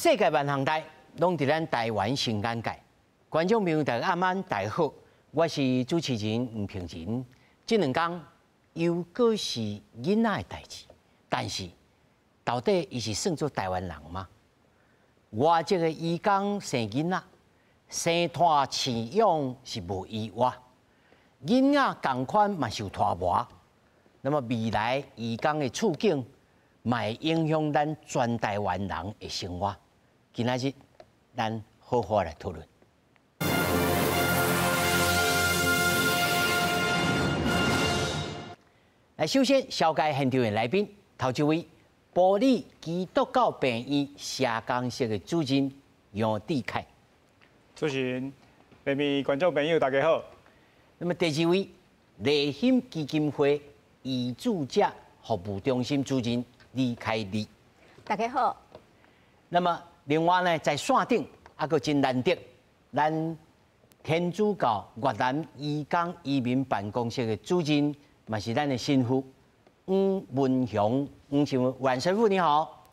世界万行台拢伫咱台湾新眼界，观众朋友大家晚安，大家好，我是主持人吴平仁。这2天又搁是囡仔的代志，但是到底伊是算作台湾人吗？外籍的移工生囡仔，生拖饲养是无意外，囡仔同款嘛受拖磨。那么未来移工的处境，嘛会影响咱全台湾人的生活。今仔日，咱好好来讨论。来，首先紹介現場的來賓，頭一位埔里基督教病院社工室的主任楊智凱。主持人、各位觀眾朋友，大家好。那麼第二位立馨基金會移住者服務中心主任李凱麗。大家好。那麼另外呢，在線頂還佫真難得，咱天主教越南移工移民辦公室的主任，嘛是咱的神父吳文雄，吴神父，阮神父你好。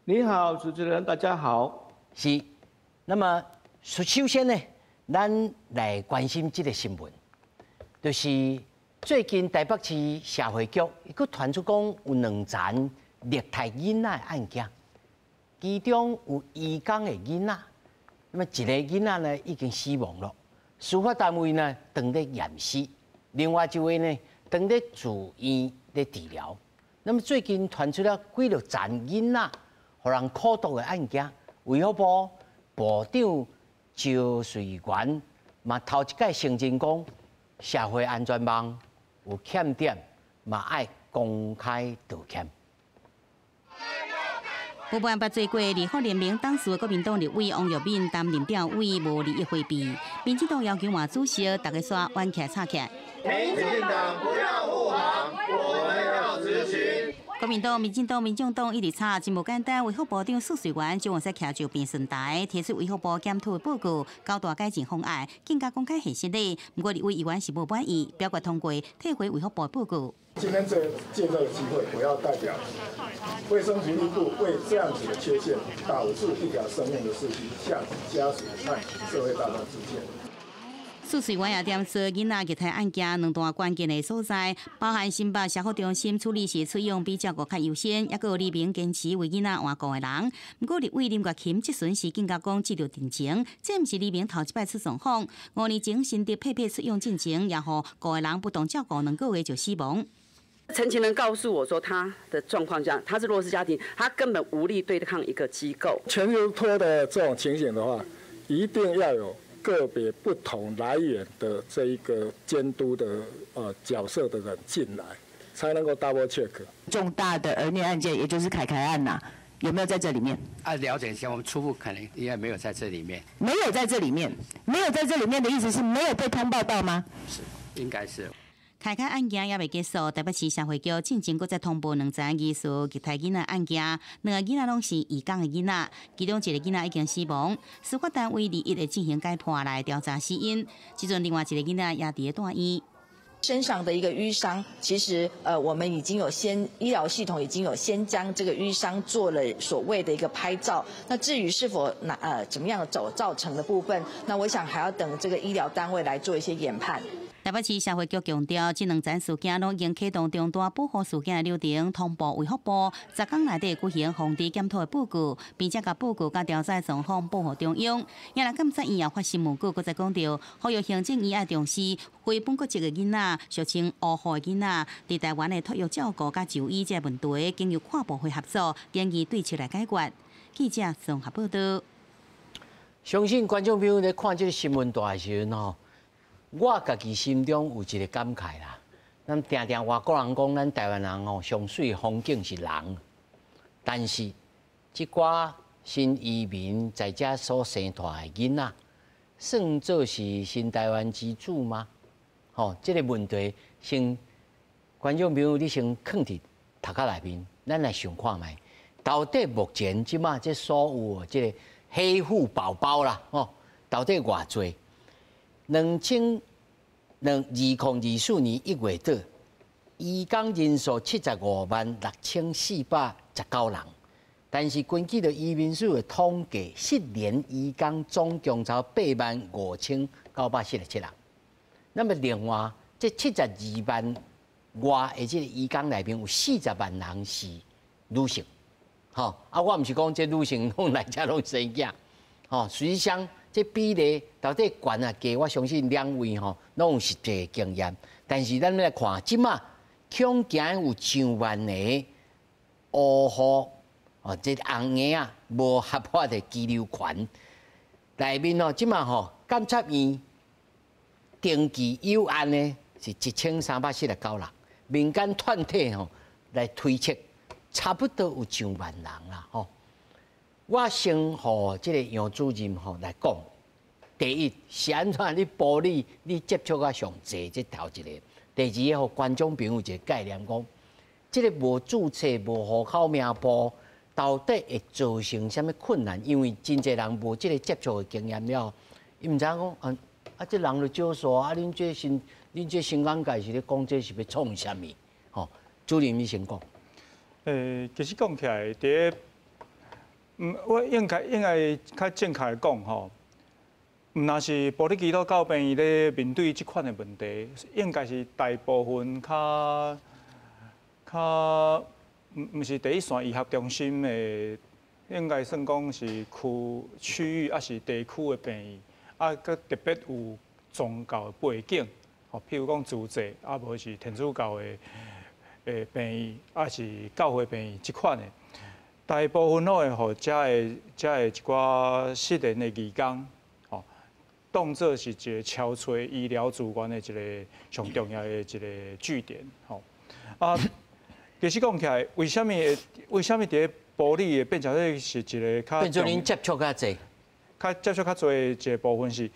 你好，主持人，大家好。是。那么首先呢，咱来關心這個新聞，就是最近台北市社會局伊佫傳出講有2件虐待囡仔的案件。其中有移工的囡仔，那麼一個囡仔呢已經死亡了，司法單位呢當咧驗屍，另外一位呢當咧住院咧治療。那麼最近傳出了幾落殘囡仔互人苦毒的案件，衛福部部長趙瑞元嘛頭一屆承認講社會安全網有欠點，嘛愛公開道歉。不办捌做过立法联名当时国民党立委王玉敏担任调委无利益回避，民进党要求换主席，大家煞弯起来插起来。民进党不要护航，我们要执行。国民党、民进党、民众党一直吵，真无简单。卫福部长苏瑞元就往说徛就辩论台，提出卫福部检讨报告，高大改进方案，更加公开现实的。不过立委议员是无满意，表决通过退回卫福部报告。今天借这个机会，我要代表卫生福利部为这样子的缺陷，导致一条生命的事情，向家属和社会大众致歉。苏瑞元也点说，囡仔虐待案件2大关键的所在，包含新北社福中心处理时采用比照顾较优先，也有立明坚持为囡仔换顾的人。不过立委林月琴即阵时更加讲接到定情，这毋是立明头一摆出状况。5年前新竹配出用进前，也互顾的人不当照顾2个月就死亡。陈情人告诉我说，他的状况这样，他是弱势家庭，他根本无力对抗一个机构。全由托的这种情形的话，一定要有个别不同来源的这一个监督的角色的人进来，才能够 double check。重大的儿虐案件，也就是凯案呐，有没有在这里面？了解一下，我们初步可能应该没有在这里面。没有在这里面，没有在这里面的意思是没有被通报到吗？是，应该是。开案件也未结束，台北市社会局进前搁再通报2件疑似虐待囡仔案件，2个囡仔拢是移工的囡仔，其中1个囡仔已经死亡，司法单位1日进行解剖来调查死因。即阵另外1个囡仔也伫咧住院。身上的一个淤伤，其实我们已经有医疗系统已经有先将这个淤伤做了所谓的一个拍照。那至于是否怎么样造成的部分，那我想还要等这个医疗单位来做一些研判。台北市社会局强调，这2件事件拢已经启动重大保护事件的流程，通报卫福部10天内底举行防治检讨的报告，并且甲报告甲调查状况报告中央。也来监察院也发新闻稿，搁再讲到，呼吁行政院爱重视非本国籍的囡仔，俗称乌户的囡仔，伫台湾的托育照顾甲就医这问题，经由跨部会合作，建议对策来解决。记者综合报道。相信观众朋友咧看这个新闻大时吼。我家己心中有一个感慨啦，咱定定外国人讲，咱台湾人吼上水的风景是人，但是即寡新移民在遮所生出的囡仔，算作是新台湾之子吗？吼，这个问题先观众朋友你先放伫头壳内面，咱来想看觅，到底目前即马这所有这个黑户宝宝啦，吼，到底偌济？2024年1月底，移工人数756419人，但是根据着移民署的统计，10年移工总共超85917人。那么另外，这72万外的这个移工内面有40万人是女性，吼我毋是讲这女性拢来遮拢生囝，吼实际上这比例到底悬啊低，我相信两位吼拢有实际经验。但是咱来看，即马恐惊有上万个乌户。这红额啊，无合法的居留权，内面即马监察院登记有案呢是1349人，民间团体来推测，差不多有上万人啦我先和这个杨主任来讲，第一是安怎你保你接触啊上济，这头一个；第二个，观众朋友一个概念讲，这个无注册、无户口名簿。到底会造成什么困难？因为真侪人无即个接触的经验了，伊毋知影讲这人就少数啊！恁这新港界是咧讲这是要创啥物？主任你先讲。其实讲起来，我应该较正确来讲毋那是保利基督教病院咧面对即款的问题，应该是大部分较。毋是第一线医学中心的，应该算讲是区域还是地区的病院，佮特别有宗教的背景，譬如讲自济，无是天主教的病院，是教会病院即款的，大部分拢会互遮的一寡失联的义工，当作是一个超找医疗资源的一个上重要的一个据点，其实讲起来，为什么伫咧保利会变成是一个较变做恁接触较济，接触较济一个部分是，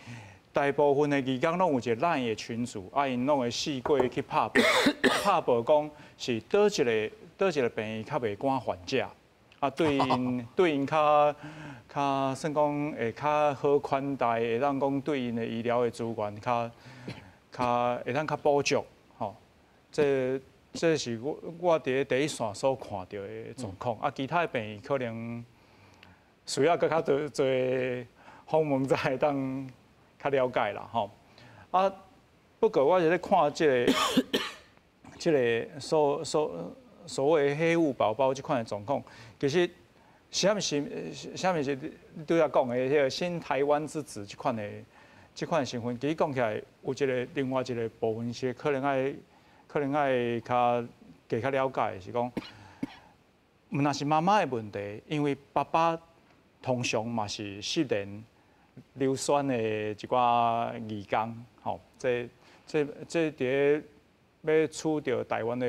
大部分的义工拢有一个LINE的群组，因拢会试过去拍报讲是倒一个病院较袂赶患者，对因较算讲会较好款待，会当讲对因的医疗的资源较会当较补足，这是我伫第一线所看到的状况，其他的病院可能需要更较多访问才会当较了解啦不过我是咧看这个所谓黑雾宝宝这款的状况，其实虾米是对我讲的迄个新台湾之子这款的身份，其实讲起来有另外一个部分是可能爱较了解，是讲，毋那是妈妈的问题，因为爸爸通常嘛是失联、流酸的一寡义工，这伫要处到台湾的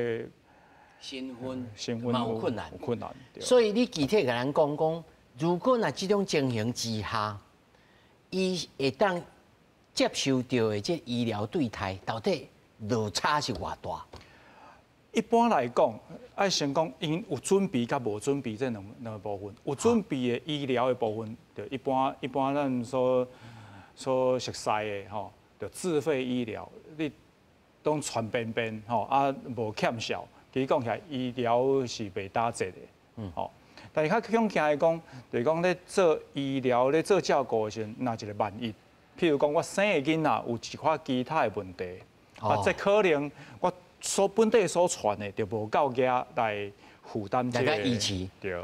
身份有困难。所以你具体甲咱讲，如果那这种情形之下，伊会当接受到的这医疗对待，到底？落差是偌大？一般来讲，爱先讲因有准备甲无准备这两个部分。有准备的医疗的部分，就一般咱所熟悉的就自费医疗，你拢全便无欠少。其实讲起来，医疗是袂打折的。但是较恐惊来讲，就是讲咧做医疗咧做照顾的时候，若一个万一，譬如讲我生的囡仔有一寡其他的问题。这可能我本地所传的就无够额来负担这个。大家预期。对。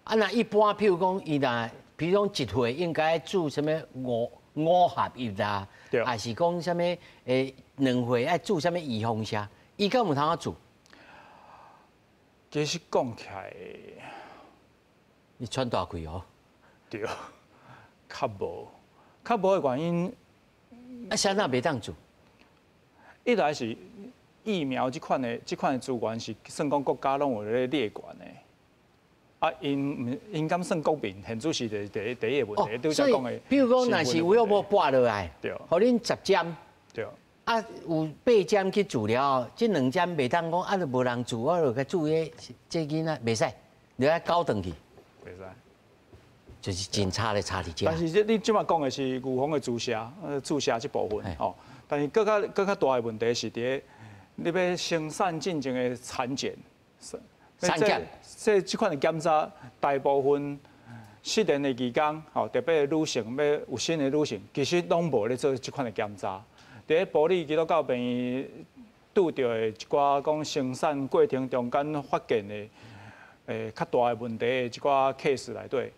那一般譬如讲，譬如讲一岁应该煮什么五合一啦，还是讲什么2岁爱煮什么预防车，伊敢有通啊煮？其实讲起来，你喘大气哦。对。较无的原因。啥那袂当煮？一来是疫苗这款的资源是算讲国家拢有咧列管的，因敢算国民，现主是第一个问题，对才讲的。比如讲，若是有要无拨落来，互恁10针，对，有8针去治疗，这2针袂当讲就无人住，我就去住这囡仔袂使，你要交转去，袂使，就是真差的差伫遮。但是你即马讲的是预防的注射这部分但是更较大的问题是伫你要生产进前的产检，三检，这款的检查大部分失联的义工，吼，特别女性要有新的女性，其实拢无咧做这款的检查。伫埔里基督教病院拄到的一寡讲生产过程中间发现的较大的问题的一寡 case 内底，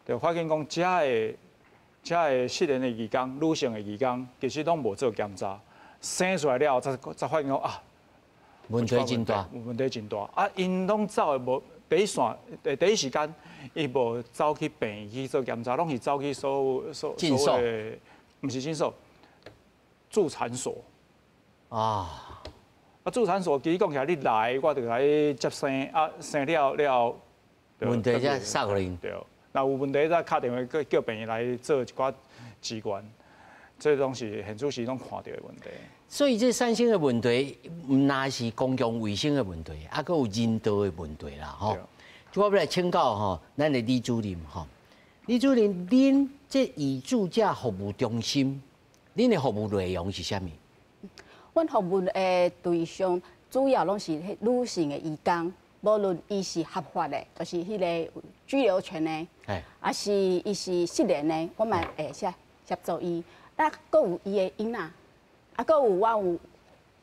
就发现讲这个失联的义工、女性的义工，其实拢无做检查，生出来了后才发现讲啊，问题真大，问题真大。啊，因拢走的无第一时间，伊无走去病院去做检查，拢是走去所谓的，毋是诊所，助产所。啊，助产所其实讲起来，你来我就来接生，啊，生了，问题才扫人。对。那有问题再打电话叫病院来做一寡支援，这拢是现主时拢看到的问题。所以这产生的问题，唔那是公共卫生的问题，还佫有人道的问题啦，吼。我要来请教吼，咱的李主任吼，李主任，恁这移住者服务中心，恁的服务内容是啥物？阮服务的对象主要拢是女性的移工。无论伊是合法的，就是迄个居留权的，还是伊是失联的，我嘛会协助伊。啊，佫有伊的囡仔，啊，佫有我有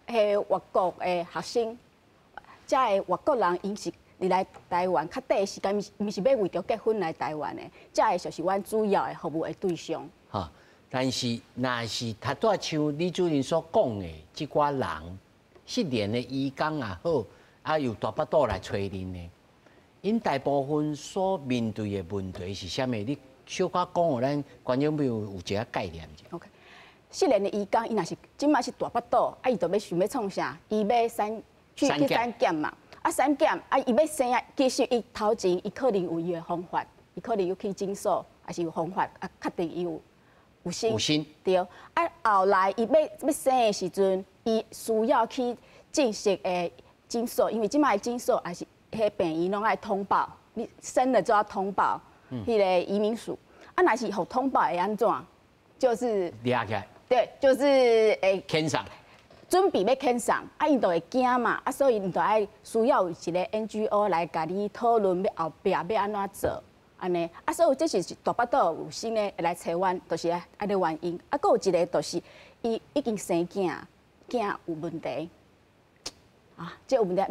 迄外国的学生，遮的外国人，因是入来台湾，较短的时间，毋是要为着结婚来台湾的，遮的就是阮主要的服务的对象。哈，但是若是他拄像李主任所讲的，即寡人失联的移工也好。啊，由大巴肚来找恁呢？因大部分所面对的问题是啥物？你小可讲互咱观众朋友有一个概念。OK， 失联的移工，伊若是即马是大巴肚，啊，伊就要想要创啥？伊要去产检嘛，啊，产检，啊，伊要生啊，其实伊头前伊可能有伊的方法，伊可能有去诊所，还是有方法啊，确定伊有生。有生。对，啊，后来伊要生的时阵，伊需要去正式的。诊所，因为即卖诊所还是迄病院拢爱通报，你生了就要通报迄个移民署。啊，若是互通报会安怎？就是抓起来。对，就是遣送。准备要遣送，啊，伊就会惊嘛，啊，所以你就爱需要有一个 NGO 来甲你讨论要后壁要安怎做，安尼。啊，所以这是大巴肚有心的来找阮，就是安尼原因。啊，佫有一个就是伊已经生囝有问题。啊，这有问题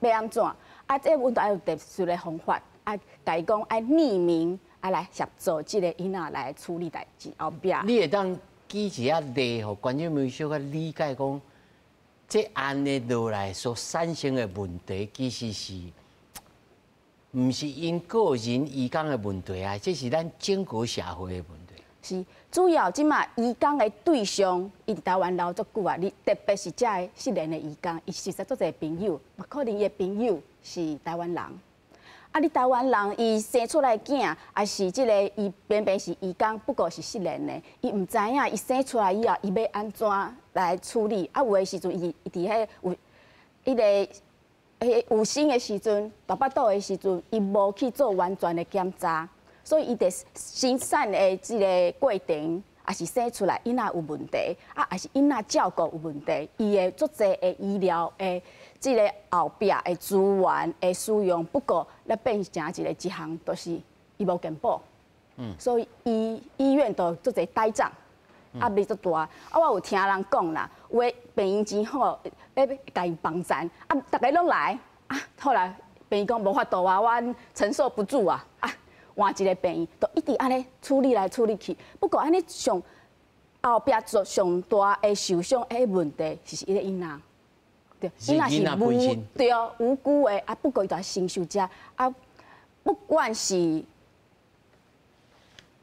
要安怎？啊，这问题要有特殊的方法，啊，甲伊讲爱匿名，啊来协助这个囡仔来处理代志后壁。你会当举一下例，互观众朋友小可理解讲，这安尼落来所产生的问题，其实是，毋是因个人移工的问题啊，这是咱整个社会的问题。是，主要即马移工的对象，伊伫台湾留足久啊，你特别是遮个失联的移工，伊实在足侪朋友，可能伊的朋友是台湾人。啊，你台湾人，伊生出来囝，还是即个伊偏偏是移工，不过是失联的，伊毋知影伊生出来以后，伊要安怎来处理？啊，有的时阵伊伫迄有迄个有生的时阵，大巴肚的时阵，伊无去做完全的检查。所以伊伫生产的即个过程，也是生出来囡仔有问题，啊，也是囡仔照顾有问题，伊的足侪的医疗的即个后壁的资源的使用，不过咧变成一项，就是伊无健保，所以医院都足侪呆账，压力足大。啊，我有听人讲啦，有的病院真好，要甲伊帮衬，啊，大家拢来，啊，后来病院讲无法度啊，阮承受不住啊，啊。换一个病院，都一直安尼处理来处理去。不过安尼上后壁做上大的受伤的问题，是伊个囡仔，对，囡仔是对哦，无辜的啊。不过伊就承受者啊，不管是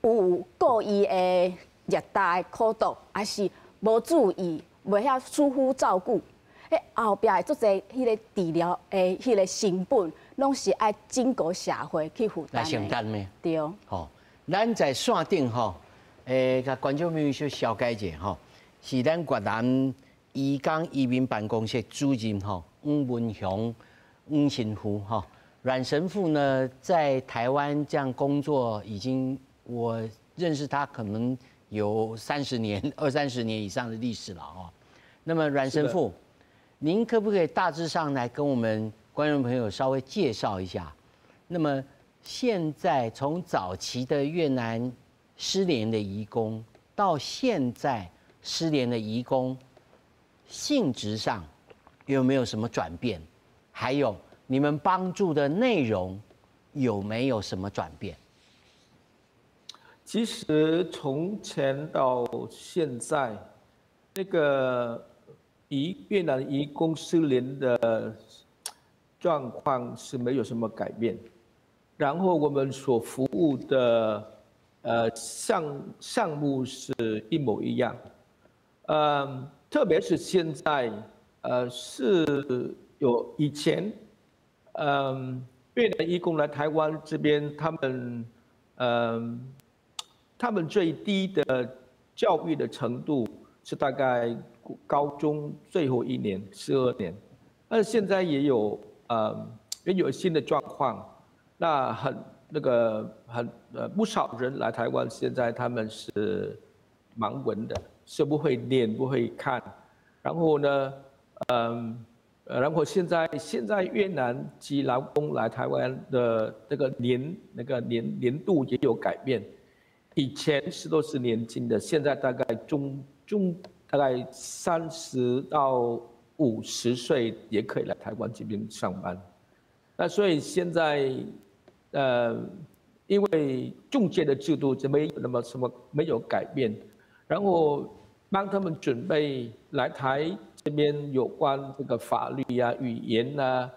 有故意的虐待、苦毒，还是无注意、袂晓疏忽照顾，迄后壁的足侪迄个治疗的迄个成本。拢是爱整个社会去负担来承担的。对。吼，咱在线顶吼，甲观众朋友小小解者吼，是咱越南移工移民办公室主任吼，翁文雄、翁神父吼，阮神父呢在台湾这样工作，已经我认识他可能有30年、20-30年以上的历史了哦。那么阮神父，您可不可以大致上来跟我们观众朋友稍微介绍一下。那么现在从早期的越南失联的移工，到现在失联的移工性质上有没有什么转变？还有你们帮助的内容有没有什么转变？其实从前到现在，那个越南移工失联的状况是没有什么改变，然后我们所服务的项目是一模一样，特别是现在是有以前越南移工来台湾这边，他们最低的教育的程度是大概高中最后一年12年，但是现在也有新的状况，那不少人来台湾，现在他们是盲文的，是不会念不会看，然后呢，然后现在越南籍劳工来台湾的那个年度也有改变。以前都是年轻的，现在大概大概30到50岁也可以来台湾这边上班。那所以现在因为中介的制度就没有改变，然后帮他们准备来台这边有关这个法律啊、语言啊，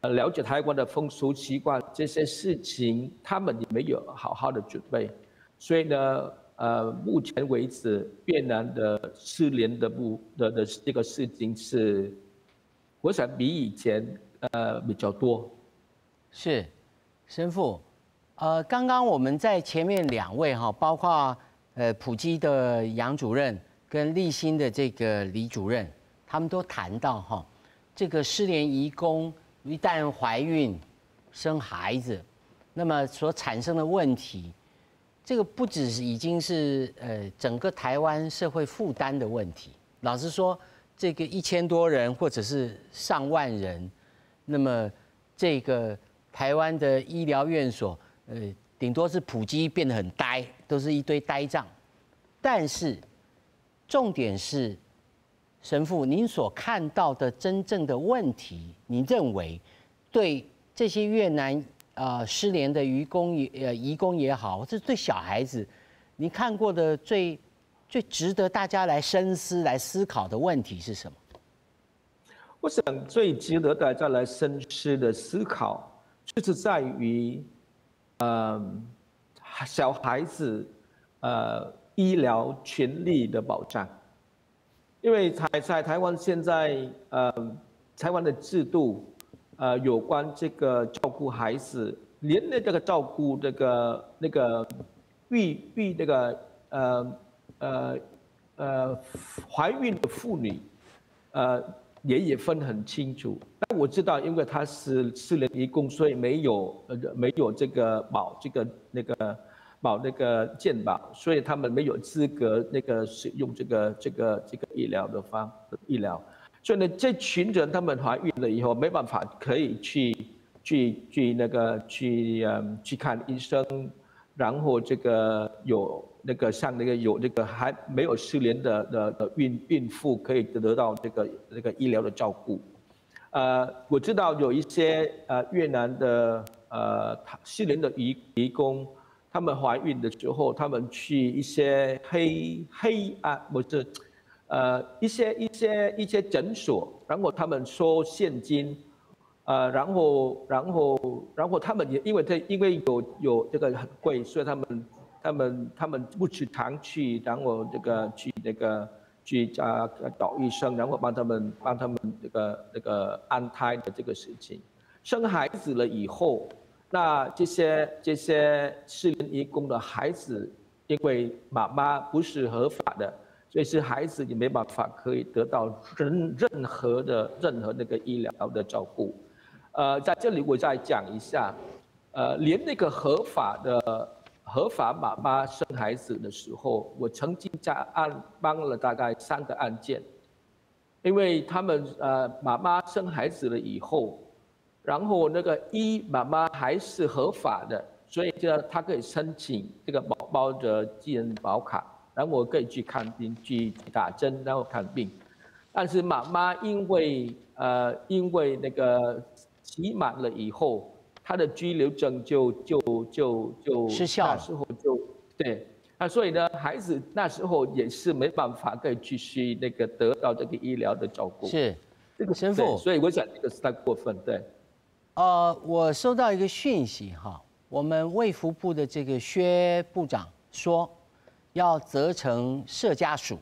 了解台湾的风俗习惯这些事情，他们也没有好好的准备。所以呢，目前为止，越南的失联的这个事情是，我想比以前比较多。是，神父，刚刚我们在前面2位哈，包括普基的杨主任跟立新的这个李主任，他们都谈到哈，这个失联移工一旦怀孕生孩子，那么所产生的问题。这个不只是已经是整个台湾社会负担的问题。老实说，这个1000多人或者是上万人，那么这个台湾的医疗院所，顶多是普及变得很呆，都是一堆呆账。但是重点是，神父，您所看到的真正的问题，你认为对这些越南失联的移工也好，这对小孩子，你看过的最值得大家来深思、来思考的问题是什么？我想最值得大家来深思的思考，就是在于，小孩子医疗权利的保障，因为在台湾现在台湾的制度。有关这个照顾孩子，连那个照顾那个怀孕的妇女，也分很清楚。但我知道，因为他是失联移工，所以没有这个保健保，所以他们没有资格使用这个医疗。所以呢，这群人他们怀孕了以后没办法可以去看医生，然后有还没有失联的孕妇可以得到这个医疗的照顾。我知道有一些越南的失联的移工，他们怀孕的时候，他们去一些一些诊所，然后他们收现金，然后他们也因为有这个很贵，所以他们不时常去，然后去找医生，然后帮他们安胎的这个事情。生孩子了以后，那这些失联移工的孩子，因为妈妈不是合法的。所以是孩子也没办法可以得到任何那个医疗的照顾，在这里我再讲一下，连那个合法妈妈生孩子的时候，我曾经帮了大概3个案件，因为他们妈妈生孩子了以后，然后那个妈妈还是合法的，所以她可以申请这个宝宝的基因保卡，然后我可以去看病、去打针，然后看病。但是妈妈因为那个期满了以后，她的居留证就失效了，那时候就对。那所以呢，孩子那时候也是没办法可以继续那个得到这个医疗的照顾。是，这个神父，所以我想这个是太过分，对。我收到一个讯息哈，我们卫福部的这个薛部长说，要责成社家署，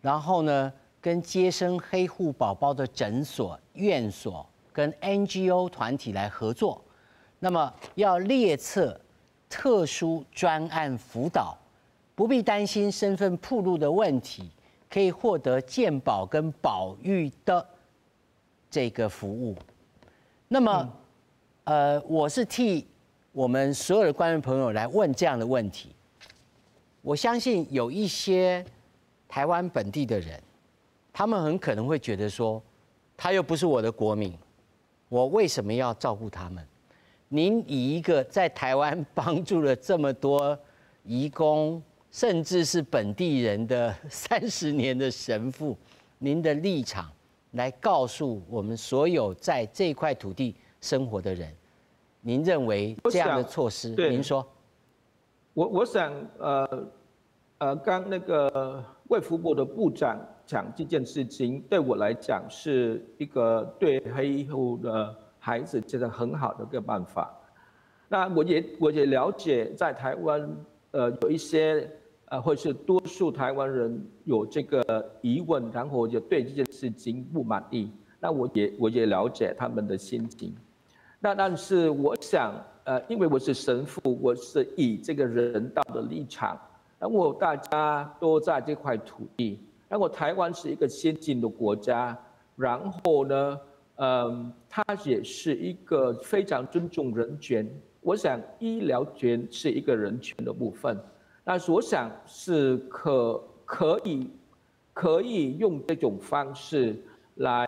然后呢，跟接生黑户宝宝的诊所、院所跟 NGO 团体来合作，那么要列册特殊专案辅导，不必担心身份暴露的问题，可以获得健保跟保育的这个服务。那么，我是替我们所有的观众朋友来问这样的问题。我相信有一些台湾本地的人，他们很可能会觉得说，他又不是我的国民，我为什么要照顾他们？您以一个在台湾帮助了这么多移工，甚至是本地人的30年的神父，您的立场来告诉我们所有在这块土地生活的人，您认为这样的措施？您说，我想，刚那个卫福部的部长讲这件事情，对我来讲是一个对黑户的孩子这个很好的一个办法。那我也了解，在台湾有一些或是多数台湾人有这个疑问，然后就对这件事情不满意。那我也了解他们的心情。那但是我想，因为我是神父，我是以这个人道的立场，然后大家都在这块土地，然后台湾是一个先进的国家，然后呢，它也是一个非常尊重人权。我想医疗权是一个人权的部分，那我想是可以用这种方式来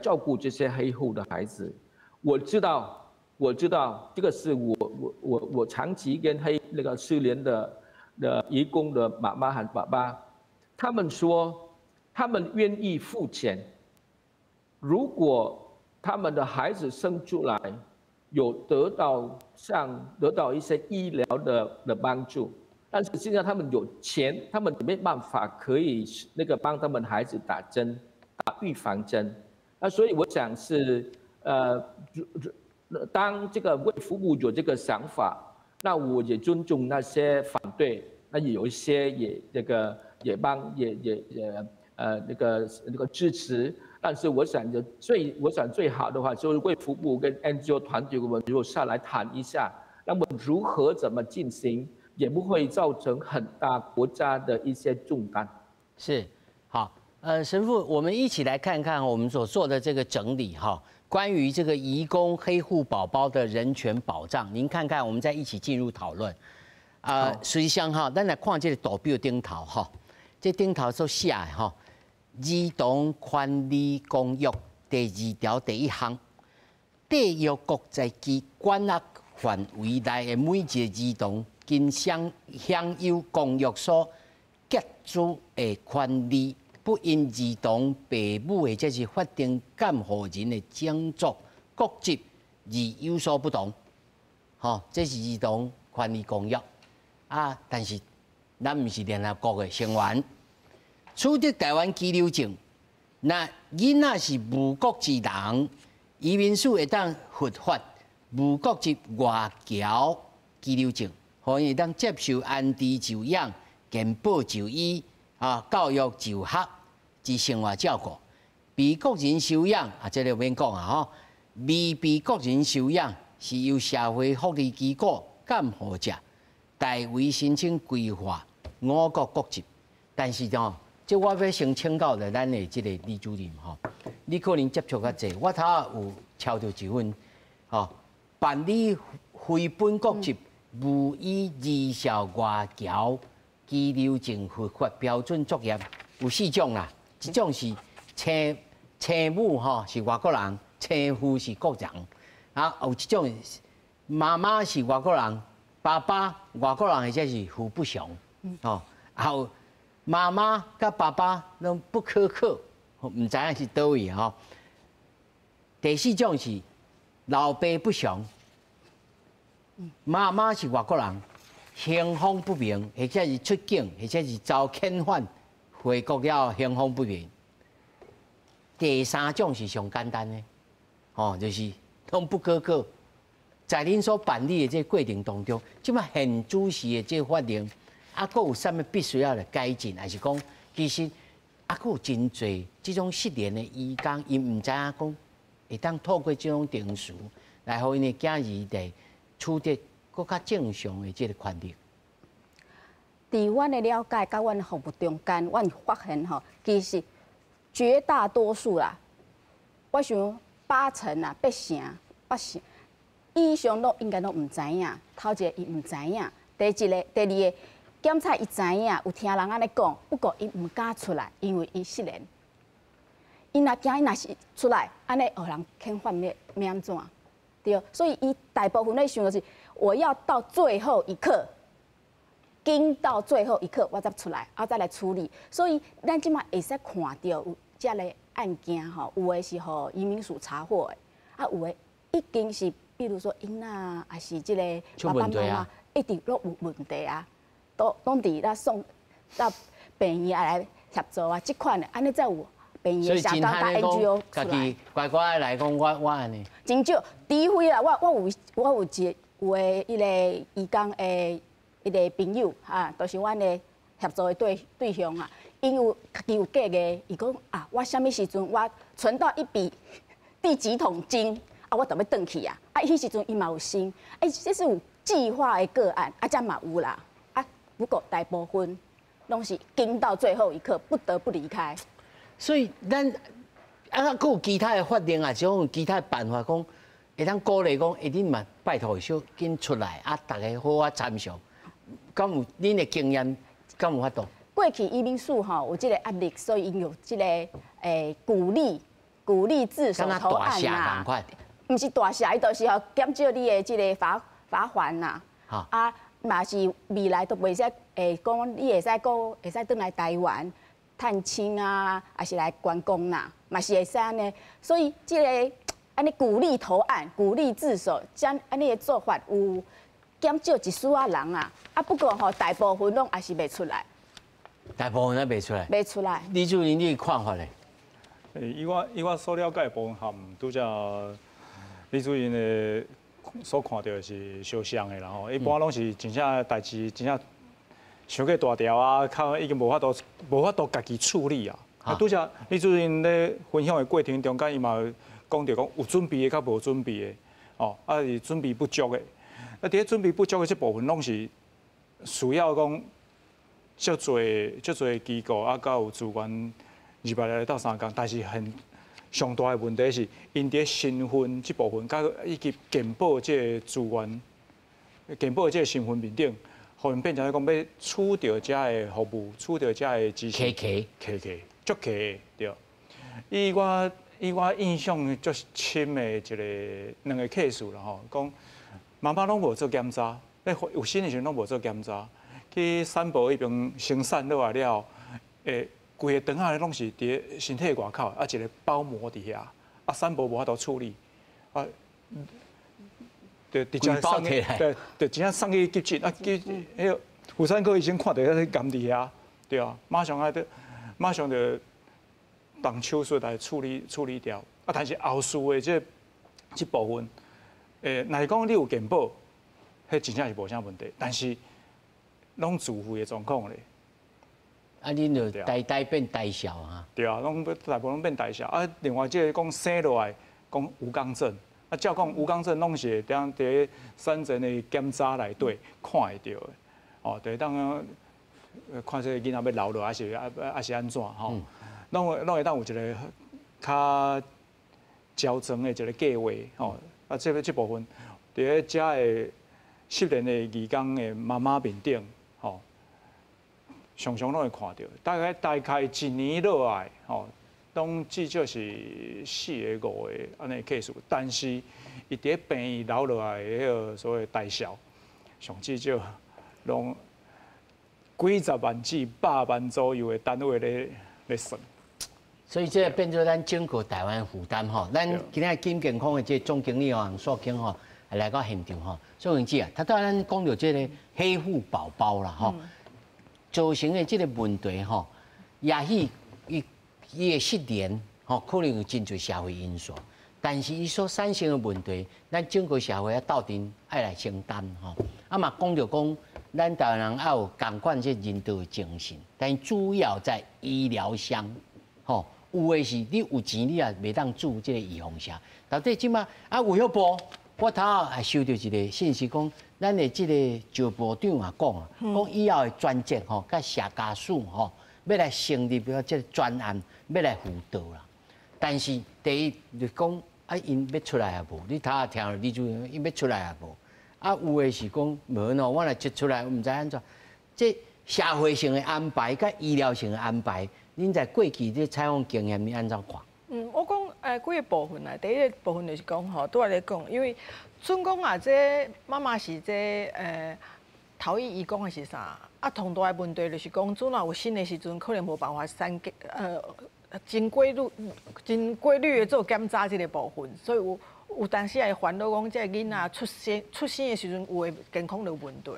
照顾这些黑户的孩子。我知道这个是我长期跟那个失联的移工的妈妈和爸爸，他们说他们愿意付钱，如果他们的孩子生出来有得到一些医疗的帮助，但是现在他们有钱，他们没办法可以那个帮他们孩子打针，打预防针。那所以我想是当这个卫福部有这个想法，那我也尊重那些反对，那有一些也这个也那个支持。但是我想最好的话，就是卫福部跟 NGO 团体我们如果下来谈一下，那么怎么进行，也不会造成很大国家的一些重担。是，好，神父，我们一起来看看我们所做的这个整理哈，关于这个移工黑户宝宝的人权保障，您看看，我们再一起进入讨论。实际上哈，咱来看这个图表顶头哈，这顶头所写的哈。儿童权利公约第2条第1项，缔约国在其管辖范围内的每一个儿童，均享有公约所给予的权利，不因儿童父母或者是法定监护人的种族、国籍而有所不同。吼，这是儿童权利公约啊，但是咱唔是联合国的成员。取得台湾居留证，那囡仔是无国籍人，移民署会当核发无国籍外侨居留证，可以当接受安置就养、健保就医、教育就学及生活照顾。被国人收养这个免讲吼，未被国人收养是由社会福利机构监护者代为申请规划我国国籍，但是即我要先请教的咱的这个李主任吼，你可能接触较济，我头有敲到一份吼，办理非本国籍无依儿少外侨居留证核发标准作业有4种啦，一种是生母是外国人，生父是国人，啊有这种妈妈是外国人，爸爸外国人，或者是父不详，后妈妈甲爸爸拢不可靠，唔知影是倒位第四种是老爸不详，妈妈是外国人，行踪不明，或者是出境，或者是遭遣返回国了行踪不明。第三种是上简单的，就是拢不可靠。在恁所办理的这过程当中，即摆现主事的这法令，佫有啥物必须要来改进，还是讲其实佫有真侪这种失联的移工，伊唔知影讲会当透过这种定数来互因的囝儿来取得更较正常的这个权利。伫阮的了解，甲阮服务中间，阮发现其实绝大多数啦，我想80%啦，80%以上都应该都唔知影。头一个伊唔知影，第二个检查伊知影，有听人安尼讲，不过伊唔敢出来，因为伊失联。伊若惊伊若是出来，安尼互人遣返要安怎？对，所以伊大部分咧想的是，我要到最后一刻，紧到最后一刻我才出来，再来处理。所以咱即马会使看到有遮个案件有的是互移民署查获的，有的已经是。比如说，囡仔还是这个爸爸妈妈一直都有问题啊，都伫咱送到病院来协助啊，这款的，安尼才有病院社工甲 NGO 出来。家己乖乖来讲，我安尼。真少，除非啦，我有的迄个义工的迄个朋友都是阮的协助的对象啊，因有家己有计个，伊讲我啥物时阵我存到一笔第几桶金。我就要转去啊！迄时阵伊嘛有心，这是有计划的个案，才嘛有啦。不过大部分拢是跟到最后一刻，不得不离开。所以咱佫有其他的法令啊，是讲有其他的办法，讲会当鼓励讲，恁嘛拜托小紧出来大家好参详。敢有恁的经验，敢有法度？过去移民署有这个压力，所以因有这个鼓励自首投案呐。毋是大赦，伊就是减少你的这个罚款呐。嘛是未来都袂使讲你会使转来台湾探亲啊，还是来观光呐，嘛是会使安尼。所以这个安尼鼓励投案、鼓励自首，将安尼的做法有减少一丝仔人啊。不过大部分拢还是袂出来。大部分都袂出来。袂出来。李主任，你看法咧？以我所了解的部分，拄则。李主任的所看到的是相像的啦吼，一般拢是真正代志真正伤过大条啊，较已经无法度家己处理啊。拄则李主任咧分享的过程中间，伊嘛讲到讲有准备的，较无准备的，是准备不足的。伫咧准备不足的这部分，拢是需要讲足侪机构甲有资源200来到3工，但是上大的问题是，因伫身份这部分，以及健保这个资源、健保这个身份面顶，互因变成讲要取到遮的服务，取到遮的支持，足客的对。以我印象足深的2个 case 啦吼，讲妈妈拢无做检查，有新的时阵拢无做检查，去产部迄边生产落来了，规个肠仔拢是伫身体外口，一个包膜伫遐，产部无法度处理，就直接送去，对，就直接送去急诊，迄个妇产科医生看到迄个癌伫遐，对啊，马上就动手术来处理掉，但是后续的这部分，若是讲你有健保，迄真正是无啥问题，但是拢自费的状况咧。恁就代变代销啊？对啊，大部分拢变代销。另外即个讲生落来讲无肛症，照讲无肛症拢是伫产前的检查内底看会到的。就是当看这个囡仔要留落，还是安怎吼？拢会当有一个较矫正的一个计划吼。这部分伫咧遮的失联的义工的妈妈面顶常常拢会看到，大概1年落来，拢至少是4个5个安尼 case， 但是伊伫病院留落来的迄个所谓大小，上至少拢几十万至100万左右的单位咧算。所以这变做咱整个台湾负担吼。咱今仔金健康的这总经理黄硕卿吼来到现场吼，宋永志啊，他当然讲到这个黑户宝宝啦吼，造成的这个问题吼，也许伊的失联吼，可能有真侪社会因素，但是伊所产生的问题，咱整个社会要斗阵爱来承担吼。啊嘛讲到讲，咱台湾人要有共款这人道的精神，但主要在医疗上吼。有的是你有钱，你也袂当住这个预防车。到底即马啊，卫生部我头下还收到一个信息，讲咱的这个赵部长也讲啊，讲以后的专责吼，甲社家属吼，要来成立个这个专案，要来辅导啦。但是第一就讲啊，因要出来也无，你头下听了，你就因要出来也无。啊，有的是讲无喏，我来接出来，唔知安怎。这社会性的安排，甲医疗性的安排。恁在过去这采访经验，你安怎看？我讲几个部分啦。第一个部分就是讲吼，拄仔咧讲，因为准讲啊，这妈妈是这逃逸移工还是啥？啊，同大的问题就是讲，准若有新的时阵，可能无办法真规律的做检查这个部分，所以有当时会烦恼讲，这囡仔出生的时阵有诶健康有问题。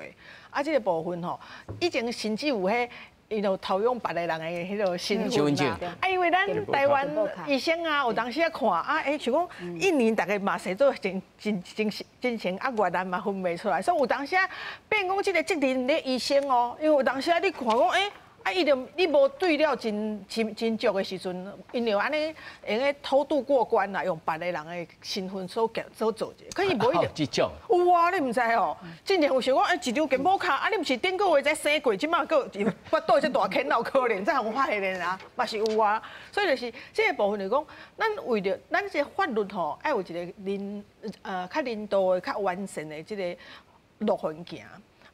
啊，这个部分吼，以前甚至有迄。伊就偷用别个人的迄个身份啦，啊，因为咱台湾医生啊，有当时啊看啊，像讲印尼大概嘛生做真情啊，越南嘛分袂出来，所以有当时啊，变讲即个责任咧医生哦，因为有当时啊，你看讲啊，伊就你无对了真足的时阵，因就安尼用个偷渡过关啦，用别个人的身份所做者，可是无一定。有啊，你唔知哦，之前有想讲，一张健保卡，啊，你唔是顶个月才生过，即马个发倒这大坑脑可怜，才互发现的啊，嘛是有啊。所以就是这个部分就讲，咱为着咱这法律吼，爱有一个较人道的、较完善的这个路环行。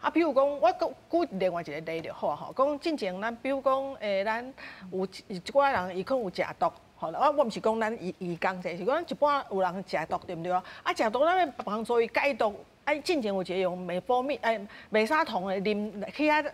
啊，比如讲，我举另外一个例就好吼，讲之前咱比如讲，咱有一寡人伊可能有食毒，吼，我毋是讲咱移工者，是讲一般有人食毒对毋对啊？啊，食毒咱要帮助伊解毒，啊，之前有一个用美波蜜美沙酮的啉去遐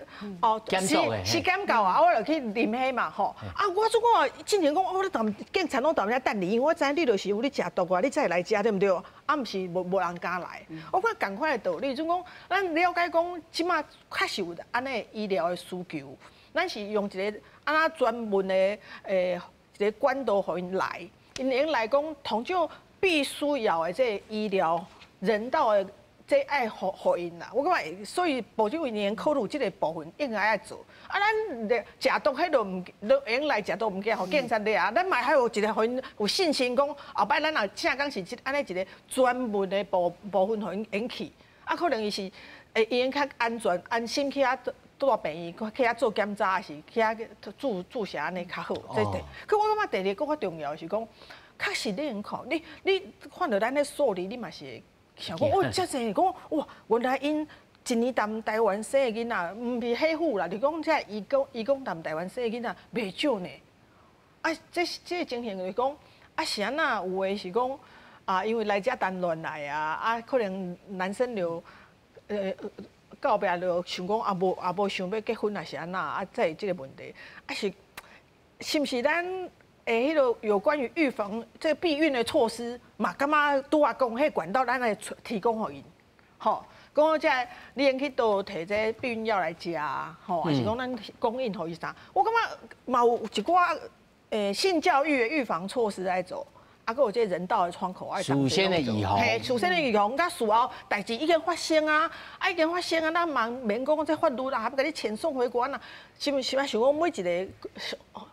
时间到啊，我就去啉迄嘛吼。啊，我总讲之前讲，我咧警察拢在遐等你，我知你就是有咧食毒啊，你才会来食对毋对？啊，毋是无人敢来。我看同款的道理，总讲咱了解讲，即马确实有安尼医疗的需求，咱是用一个安那专门的一个管道互因来，因来讲同种必须要的这医疗人道的。这爱互因啦，我感觉，所以部长连考虑这个部分应该要做。啊，咱食毒迄度唔，用来食毒唔惊，互警察咧啊。咱嘛还有一个互因有信心，讲后摆咱若正讲是安尼一个专门的部分互因引去。啊，可能伊是会用较安全、安心去遐住病院，去遐做检查，还是去遐注射安尼较好。这第，可我感觉第二个较重要是讲，确实你用看，你看到咱的数字，你嘛是。想讲，遮济讲哇，原来因一年谈台湾生的囡仔，唔是黑户啦，就讲遮伊讲谈台湾生的囡仔袂少呢。啊，这个情形就是讲，啊是安那有诶是讲啊，因为来遮单乱来啊，可能男生就到后壁就想讲啊无想要结婚还是安那啊，才有这个问题。啊是毋是咱？迄个有关于预防这个避孕的措施，嘛，感觉拄啊讲，迄管道咱来提供互因，吼，讲即你用去倒摕这避孕药来食啊，吼，还是讲咱供应互伊啥？我感觉嘛有一寡性教育的预防措施来做。啊，佮有这人道的窗口爱事先的预防，嘿，事先的预防，甲事后代志已经发生啊，已经发生啊，咱免讲这法律啦，还要甲你遣送回国啊，是毋是？想讲每一个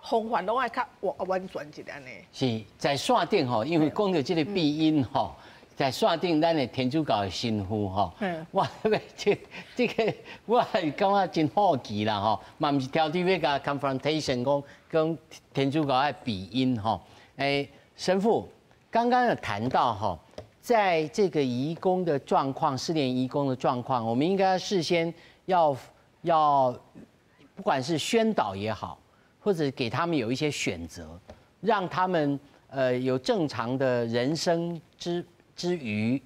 方法拢爱较完全一点呢？是在线顶吼，因为讲到这个避孕吼，在线顶咱的天主教的神父吼，我这个我感觉真好奇啦吼，嘛毋是挑剔要甲 confrontation 讲天主教爱避孕吼，神父刚刚有谈到哈，在这个移工的状况，失联移工的状况，我们应该事先要，不管是宣导也好，或者给他们有一些选择，让他们有正常的人生之余，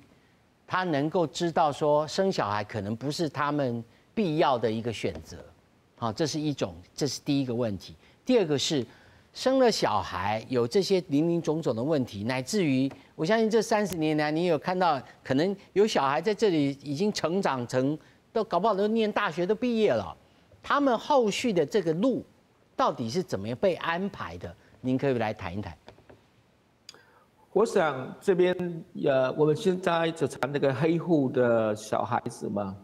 他能够知道说生小孩可能不是他们必要的一个选择。好，这是一种，这是第一个问题。第二个是生了小孩有这些林林总总的问题，乃至于我相信这30年来，你有看到可能有小孩在这里已经成长成都搞不好都念大学都毕业了，他们后续的这个路到底是怎么样被安排的？您可以来谈一谈。我想这边我们现在只谈那个黑户的小孩子嘛。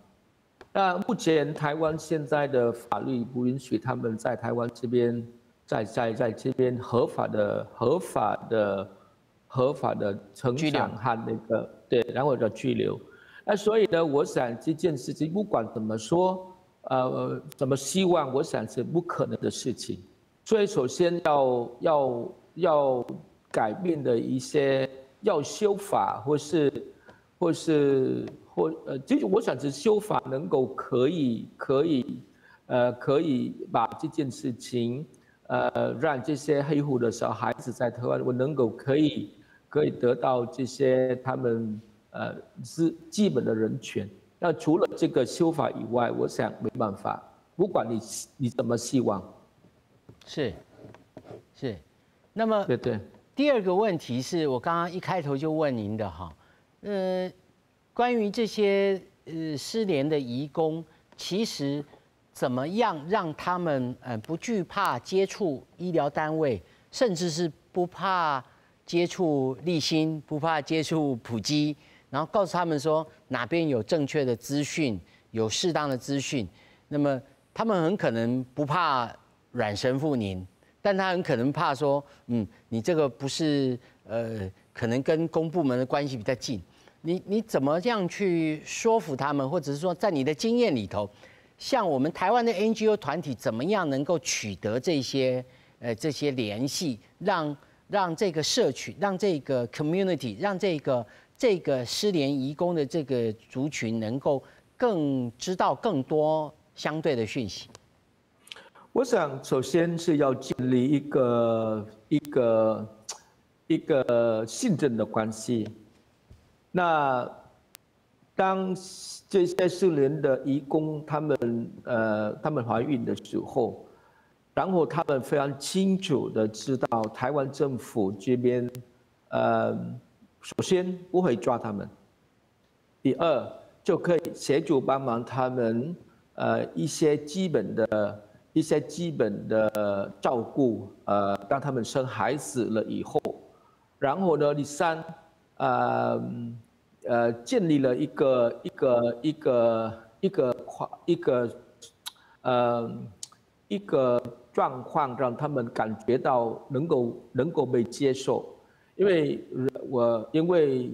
那目前台湾现在的法律不允许他们在台湾这边，在这边合法的成长和那个对，然后的拘留。那所以呢，我想这件事情不管怎么说，怎么希望，我想是不可能的事情。所以首先要改变的一些要修法，就是我想是修法能够可以把这件事情让这些黑户的小孩子在台湾，我能够可以得到这些他们基本的人权。那除了这个修法以外，我想没办法，不管你怎么希望，是，那么对。第二个问题是我刚刚一开头就问您的哈，关于这些失联的移工，其实怎么样让他们不惧怕接触医疗单位，甚至是不怕接触立新，不怕接触普基，然后告诉他们说哪边有正确的资讯，有适当的资讯，那么他们很可能不怕阮神父您。但他很可能怕说，你这个不是可能跟公部门的关系比较近，你怎么样去说服他们，或者是说在你的经验里头，像我们台湾的 NGO 团体怎么样能够取得这些联系，让这个社区，让这个 community， 让这个失联移工的这个族群能够更知道更多相对的讯息。我想，首先是要建立一个信任的关系。那当这些失联的移工他们怀孕的时候，然后他们非常清楚的知道台湾政府这边，首先不会抓他们，第二就可以协助帮忙他们一些基本的照顾，当他们生孩子了以后，然后呢，第三，建立了一个状况，让他们感觉到能够被接受，因为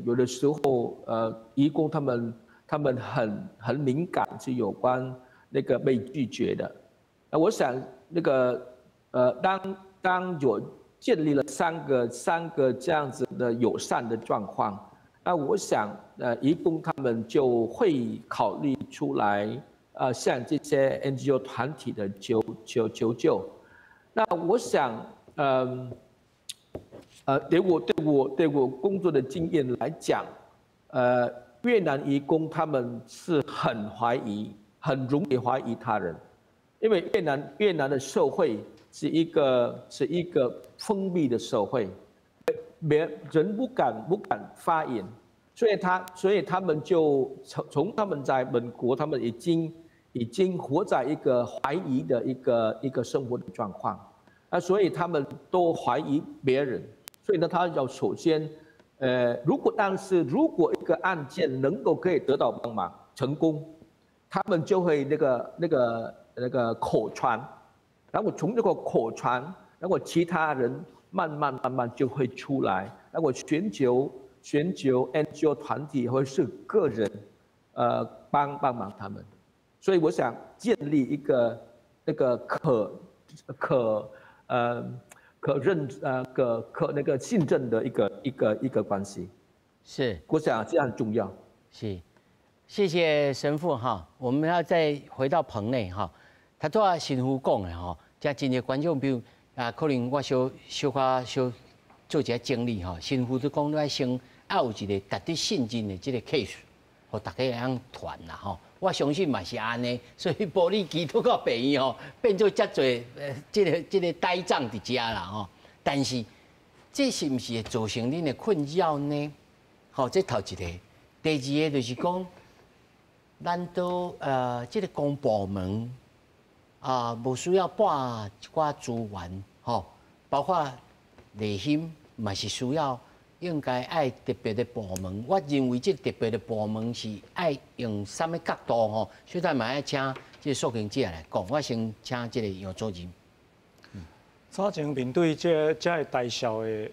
有的时候移工他们很敏感，是有关那个被拒绝的。我想那个当有建立了三个这样子的友善的状况，那我想移工他们就会考虑出来向这些 NGO 团体的求救。那我想对我工作的经验来讲，越南移工他们是很容易怀疑他人。因为越南的社会是一个封闭的社会，人不敢发言，所以他们就从他们在本国，他们已经活在一个怀疑的一个生活的状况，所以他们都怀疑别人，所以呢，他要首先，如果一个案件能够可以得到帮忙成功，他们就会那个口传，然后从这个口传，然后其他人慢慢就会出来，然后寻求 NGO 团体或者是个人，帮忙他们。所以我想建立一个那个那个信任的一个关系。是，我想这样很重要。是，谢谢神父哈，我们要再回到棚内哈。他都要神父讲的哈，像今天观众朋友啊，可能我小做一下整理吼，新妇都讲要先要有一个值得信任的这个 case， 互大家会晓传啦吼。我相信嘛是安尼，所以玻璃基督教病院吼变做遮侪这个呆账伫遮啦吼。但是这是毋是会造成恁的困扰呢？吼，这头一个。第二个就是讲，咱都这个公部门无需要拨一寡资源吼，包括内心嘛是需要。应该爱特别的部门，我认为这特别的部门是爱用什么角度吼？所以咱嘛爱请这个苏经姐来讲。我先请这个杨主任。早前面对这个大小的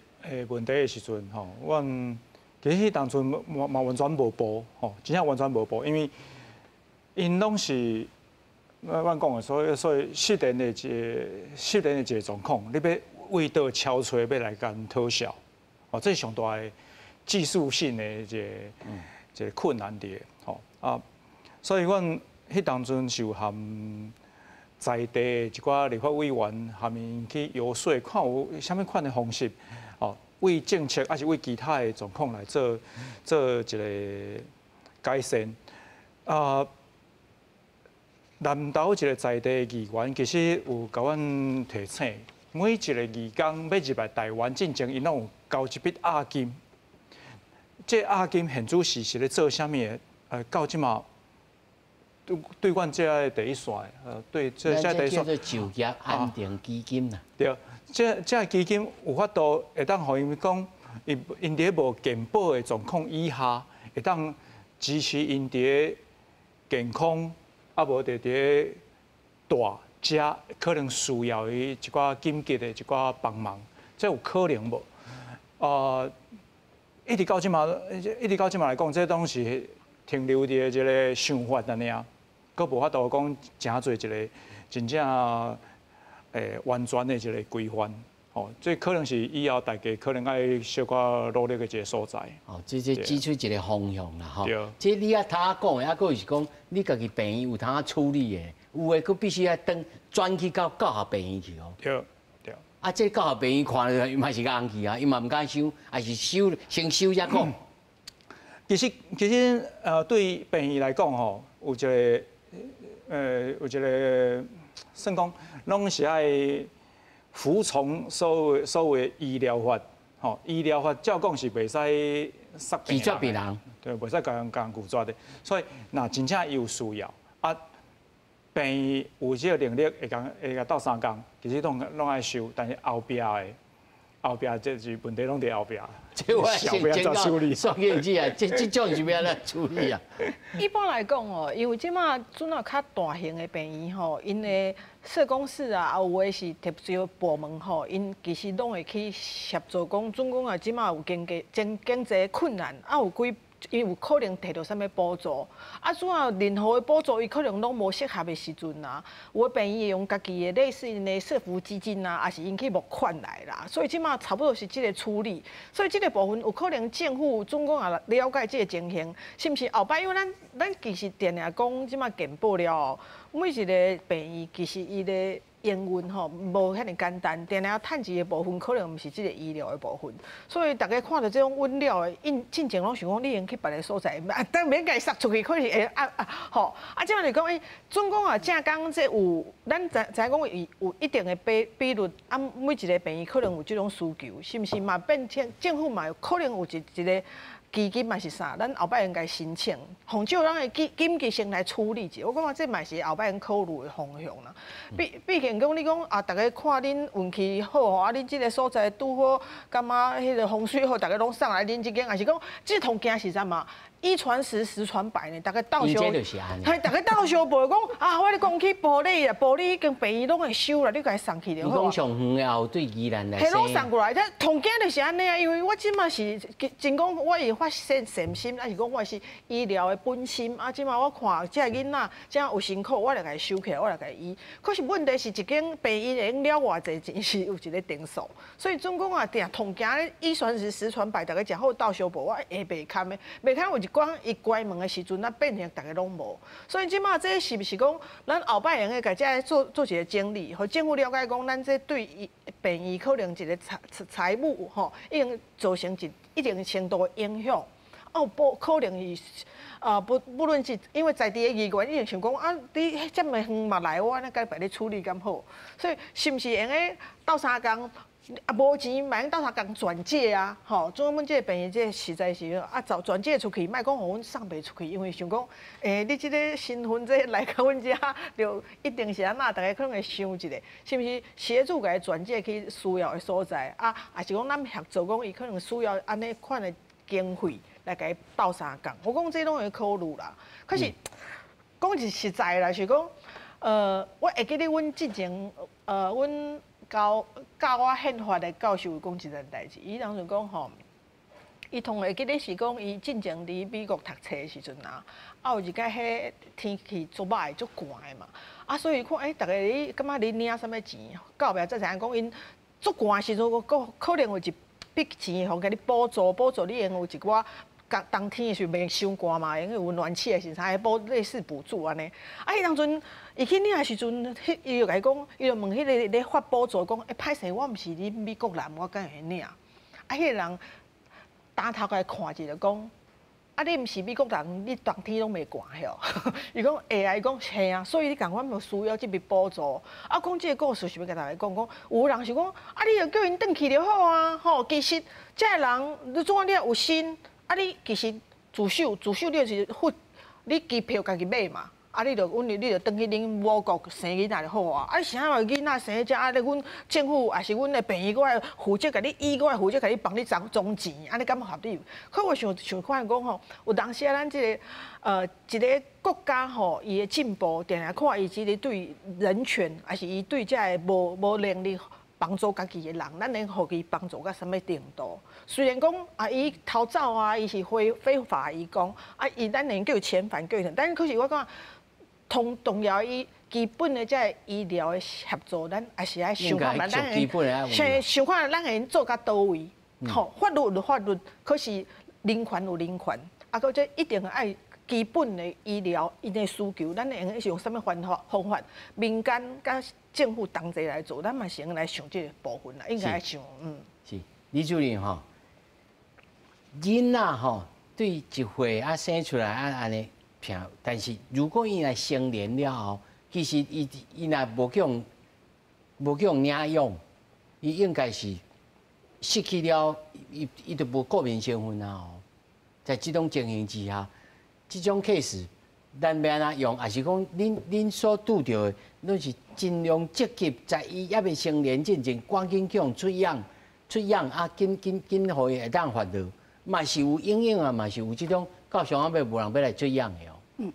问题的时阵吼，阮其实当初嘛完全无报吼，真正完全无报，因为因拢是阮讲的所以失联的一个状况，你要为到憔悴要来干讨效。哦，这是上大的技术性的一个困难点，吼所以阮迄当阵是有含在地一寡立法委员下面去游说，看有啥物款的方式，为政策还是为其他的状况来做一个改善。南投一个在地议员其实有甲阮提醒，每一个义工要入来台湾进前，因拢有交一笔押金。这押金现主是咧做啥物？到即嘛，对阮这第一线，对这第一线。叫做就业安定基金啦。对，这基金有法度会当互因讲，因伫无健保的状况以下，会当支持因伫健康，啊无伫大。加可能需要的一寡紧急的一寡帮忙，这有可能无？一直到即嘛来讲，这东西停留伫一个想法安尼啊，佫无法度讲真侪一个真正完全的一个规范。哦，这可能是以后大家可能爱小可努力的一个所在。哦，这指出一个方向啦，吼。对。这你啊，他讲的，啊，佫是讲你家己病院有通处理的，有诶，佫必须要转去到教学病院去哦。对。对。啊，这教学病院看了，伊嘛是硬去啊，伊嘛唔敢收，还是先收才讲。其实对病院来讲吼，有一个算讲，拢是爱。服从所谓医疗法，吼，医疗法照讲是袂使杀病人，拒绝病人，对，袂使甲人拒绝的。所以，若真正有需要，病院有这个能力会甲斗3工，其实拢爱收，但是后壁这是问题，拢伫后壁。这我先讲苏经姐啊，这种是要来处理啊。一般来讲哦，因为即马阵啊较大型的病院吼，因的社工室啊，有诶是特殊部门吼，因其实拢会去协助讲，总讲啊，即马有经济困难，有几。因有可能摕到啥物补助，任何的补助，伊可能拢无适合的时阵啊，有的病院会用家己的类似因的社福基金啊，也是因去募款来啦，所以即马差不多是即个处理，所以即个部分有可能政府总共也了解即个情形，是毋是后摆因为咱其实定定讲即马健保了，每一个病院其实伊的。营运吼无遐尼简单，定定趁钱的部分可能毋是即个医疗的部分，所以大家看到这种稳了的，进前拢想讲你用去别个所在，但免家塞出去，可能会吼即摆就讲总共啊，正讲这有咱知讲有一定的比率，每一个病院可能有即种需求，是毋是嘛？变政府嘛有可能有一个。基金嘛是啥？咱后摆应该申请，红照咱的紧急先来处理者。我感觉这嘛是后摆应考虑的方向啦。毕竟讲你讲大家看恁运气好啊，恁这个所在拄好，感觉迄个风水好，大家拢上来恁这间，还是讲这通惊是啥嘛？一传十，十传百呢，大家斗相，大家斗相报讲我咧讲起玻璃啊，玻璃跟病院拢会收啦，你甲伊送去就好。你讲上远后对宜兰来说，嘿，拢送过来，这通惊就是安尼啊，因为我即马是真讲我会发善心，还是讲我是医疗的本心啊，即马我看这囡仔这样有辛苦，我来甲伊收起来，我来甲伊医。可是问题是一间病院会了偌济钱是有一个定数，所以总讲啊，定通惊咧一传十，十传百，大家食好斗相报，我下袂堪的，袂堪有一。光一关门的时阵，变成大家拢无，所以即马这是不是讲咱后摆用个家做一个整理，互政府了解讲，咱这对病院可能一个财务吼，已经造成一定程度的影响。不可能是不论是因为在地的议员已经想讲啊，你这么远嘛来，我安尼该帮你处理咁好，所以是毋是用个斗相共？无钱，买斗相共转介啊，吼！中阮这个病院这实在是转介出去，莫讲互阮送袂出去，因为想讲，你这个身份这来到阮遮，就一定是安那，大家可能会想一下，是毋是协助个转介去需要的所在啊？还是讲咱合作讲，伊可能需要安尼款的经费来甲伊斗相共？我讲这拢会考虑啦。可是讲句实在啦，是讲，我会记得阮之前，阮。教我宪法的教授讲一件代志，伊当时讲吼，伊同会记得是讲伊进前伫美国读册的时阵啊，有一届迄天气足歹足寒的嘛，所以看大家你感觉你领啥物钱？到后壁才知影讲因足寒的时阵，可能有一笔钱互甲你补助你用有一寡。冬天的时候袂伤寒嘛，因为有暖气的时阵，补类似补助安尼。迄当阵伊去领的时阵，伊就甲伊讲，伊就问迄个咧发补助讲，歹势，我毋是你美国人，我敢会领？迄个人打头甲伊看一下，讲，你毋是美国人，你冬天拢袂寒吼？伊讲会啊，伊讲嘿啊，所以你共阮无需要即笔补助。讲即个故事是要甲大家讲，有人是讲，你就叫因转去就好啊，吼，其实这个人，你总你有心。你其实自首你就是付你机票家己买嘛，你就转去恁母国生囡仔就好啊。你啥物囡仔生遮，阮政府也是阮的病院，我来负责甲你医，我来负责甲你帮你总钱，安尼敢合理？可我想看讲吼，有当时咱这个一个国家吼，伊的进步，定来看伊即个对人权，还是伊对这个无能力。帮助家己的人，咱能互伊帮助到什么程度？虽然讲伊逃走啊，伊是非法移工咱能叫伊遣返，但是可是我讲，重要伊基本的这医疗的协助，咱还是爱想看咱想看咱会做到倒位。吼，法律有法律，可是人权有人权，搁这一定爱。基本的医疗因的需求，咱会用什么方法？民间甲政府同齐来做，咱嘛是用来想这个部分啦，应该想，是，李主任吼，囡仔吼对一岁生出来安尼平，但是如果伊来成年了后，其实伊若无去用领养，伊应该是失去了伊就无国民身份啊！在这种情形之下。这种 case， 咱要安怎用？还是讲恁所拄到的，拢是尽量积极，在伊还未成年之前，赶紧去用出养紧，互伊会当发落，嘛是有影响啊，嘛是有这种到上尾无人要来出养的哦。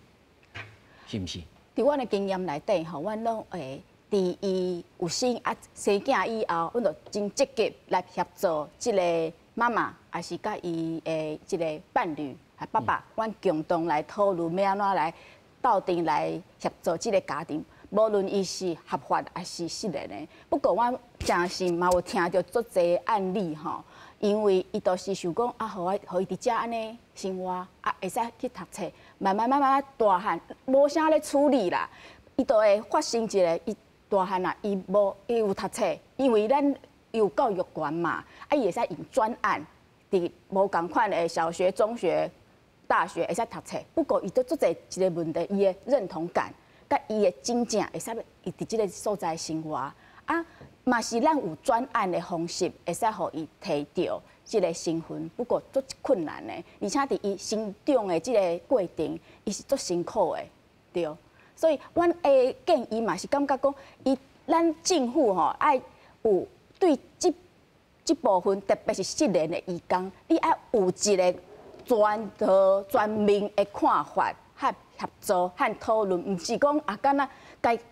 是毋是？伫阮的经验内底吼，阮拢会伫伊有生囝以后，阮就真积极来协助即个妈妈，还是甲伊的即个伴侣。爸爸，阮共同来讨论要安怎来斗阵来协助这个家庭，无论伊是合法还是失联的。不过，我真是嘛有听到足侪案例吼，因为伊都是想讲互伊伫遮安尼生活，会使去读册，慢慢大汉无啥咧处理啦，伊都会发生一个伊大汉啊，伊有读册，因为咱有教育权嘛，伊会使用专案，伫无共款的小学、中学。大学会使读册，不过伊都足侪一个问题，伊的认同感，甲伊的真正会使伊伫即个所在生活嘛是咱有专案的方式，会使互伊摕到即个身份，不过足困难的，而且伫伊成长的即个过程，伊是足辛苦的，对。所以，阮的建议嘛是感觉讲，咱政府吼爱有对即部分，特别是失联的移工，你爱有一个。全面的看法和合作和讨论，唔是讲敢若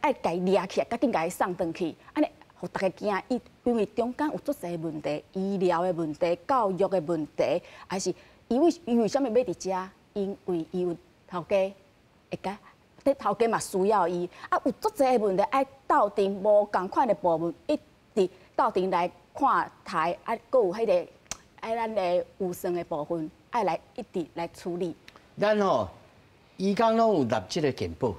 爱掠起来，赶紧甲伊送转去，安尼，互大家惊伊，因为中间有足侪问题，医疗的问题、教育的问题，还是伊为什么要伫遮？因为伊有头家会甲，头家嘛需要伊，有足侪问题爱斗阵，无共款的部门一直斗阵来看台，搁有迄个咱的预算的部分。爱来一直来处理。咱吼，移工拢有纳这个健保，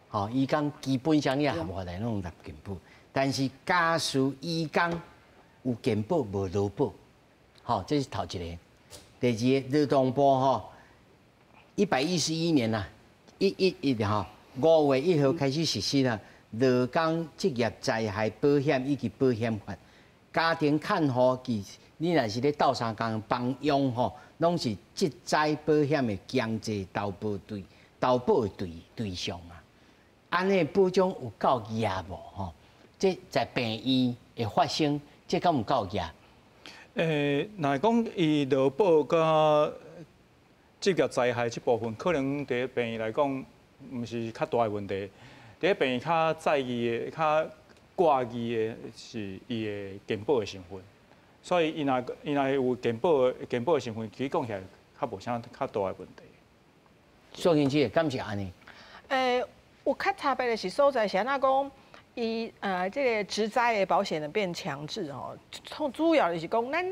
吼，移工基本上也合法来拢有纳健保，但是家属移工有健保无劳保，好，这是头一个。第二个，劳动部111年呐，111哈，5月1号开始实施啦，劳工职业灾害保险以及保险法，家庭看护及你若是咧斗相共帮佣吼，拢是职灾保险的强制投保的对象啊。安尼保障有够严无吼？这在病院会发生，这敢有够严？若讲伊劳保甲职业灾害这部分，可能伫病院来讲，毋是较大的问题。伫病院较在意的、较挂意的是伊的健保的成分。所以伊若有健保的成分，其实讲起来较无啥较大的问题。苏英姐，敢是安尼？有较差别的是所在是安怎讲？伊这个职灾的保险的变强制吼，主要就是讲咱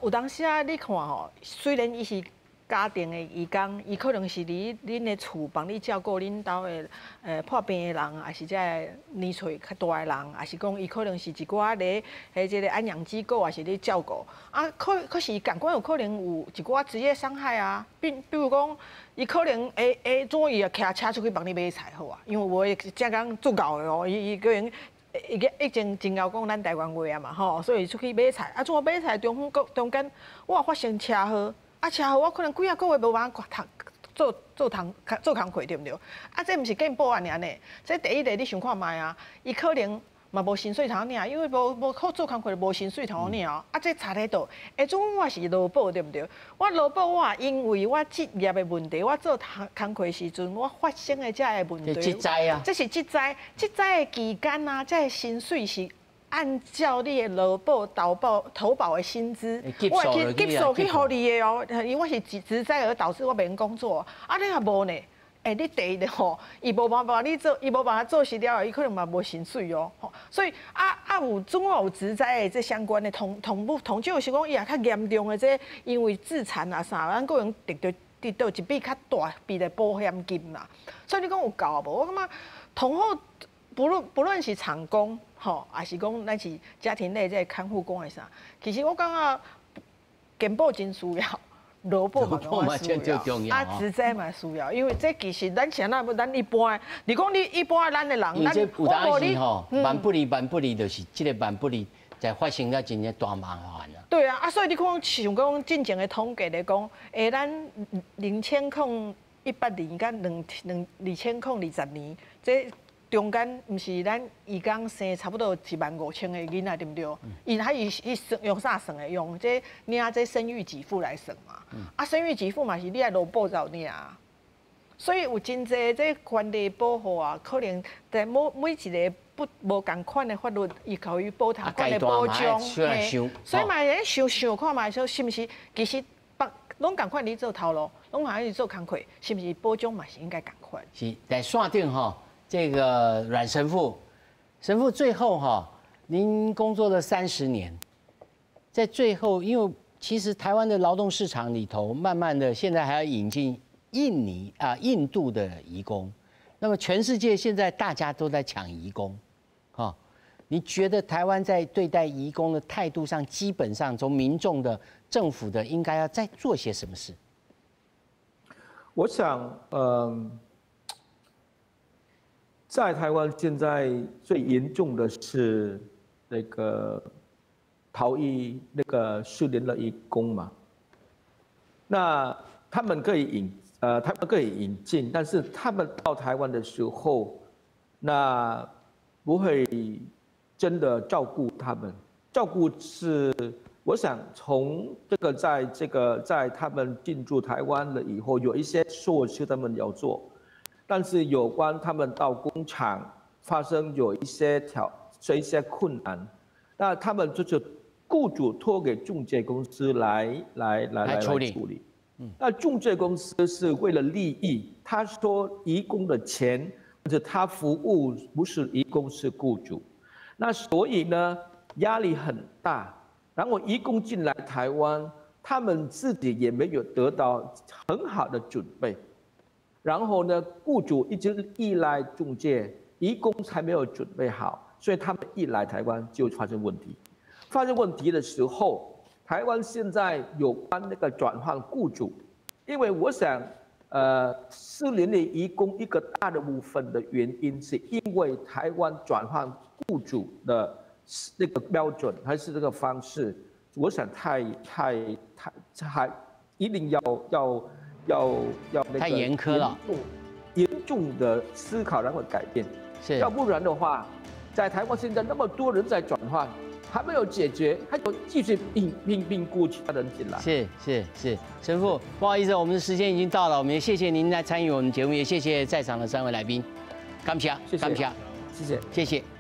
有当时啊，你看吼，虽然伊是家庭的义工，伊可能是恁的厝帮你照顾恁兜的破病的人，还是这年岁较大的人，还是讲伊可能是一寡咧这个安养机构，还是咧照顾啊。可是共款有可能有一寡职业伤害啊，比如讲，伊可能怎伊啊骑车出去帮你买菜好啊，因为我正讲做够的哦，伊个人。已经真够讲咱台湾话啊嘛吼，所以出去买菜，啊，怎买菜中间我发生车祸，啊，车祸我可能几啊个月无办法做工课，对不对？啊，这毋是健保案尔呢，这第一个你想看卖啊，伊可能嘛无薪水通领，因为无靠做工课无薪水通领啊，这差在倒，总我是劳保对不对？我劳保我因为我职业的问题，我做工课时阵我发生的这个问题，职灾啊，这是职灾的期间啊，这个薪水是按照你的劳保投保的薪资，我会去急速去互你的哦，因为我是职灾而导致我免工作，啊，你也无呢？你第一个吼，伊无办法你做，伊无办法做时了，伊可能嘛无薪水哦。所以总有职灾的这相关的同少是讲伊也较严重的这，因为自残啊啥，咱个人得到一笔较大笔的保险金啦。所以你讲有够无？我感觉同好不论是厂工吼，还是讲咱是家庭内这看护工的啥，其实我感觉健保真需要。劳保嘛需要，职灾嘛需要，因为这其实咱像咱一般，你讲你一般咱的人，伊这有当时吼，万不离，就是这个万不离，才发生了真正大麻烦啊。对啊，所以你看像讲进前的统计来讲，咱2018年甲2020年，这中间毋是咱义工生差不多15000个囡仔，对不对？伊用啥算的？用这领这生育给付来算嘛？生育给付嘛是你爱劳保才有领啊。所以有真侪这权利保护啊，可能在每一个无共款的法律，伊可以保同款的保障。所以嘛，想看嘛，说是毋是其实拢共款你做头路，拢还是做工课，是毋是保障嘛是应该共款？是在线顶哈。这个阮神父最后哈，您工作了30年，在最后，因为其实台湾的劳动市场里头，慢慢的现在还要引进印度的移工，那么全世界现在大家都在抢移工，你觉得台湾在对待移工的态度上，基本上从民众的、政府的，应该要再做些什么事？我想，在台湾现在最严重的是那个逃逸4年的移工嘛，那他们可以引进，但是他们到台湾的时候，那不会真的照顾他们。照顾是，我想从在他们进驻台湾了以后，有一些措施他们要做。但是有关他们到工厂发生有一些困难，那他们就是雇主托给中介公司来处理。那中介公司是为了利益，他说移工的钱，或者他服务不是移工是雇主，那所以呢压力很大。然后移工进来台湾，他们自己也没有得到很好的准备。然后呢，雇主一直依赖中介，移工才没有准备好，所以他们一来台湾就发生问题。发生问题的时候，台湾现在有关那个转换雇主，因为我想。4年的移工一个大的部分的原因，是因为台湾转换雇主的那个标准还是这个方式，我想太一定要那个太严苛了，严重的思考然后改变，是，要不然的话，在台湾现在那么多人在转换。还没有解决，还有继续并雇其他人进来。是，神父，不好意思，我们的时间已经到了，我们也谢谢您来参与我们节目，也谢谢在场的3位来宾，感谢，感谢，谢谢。谢谢。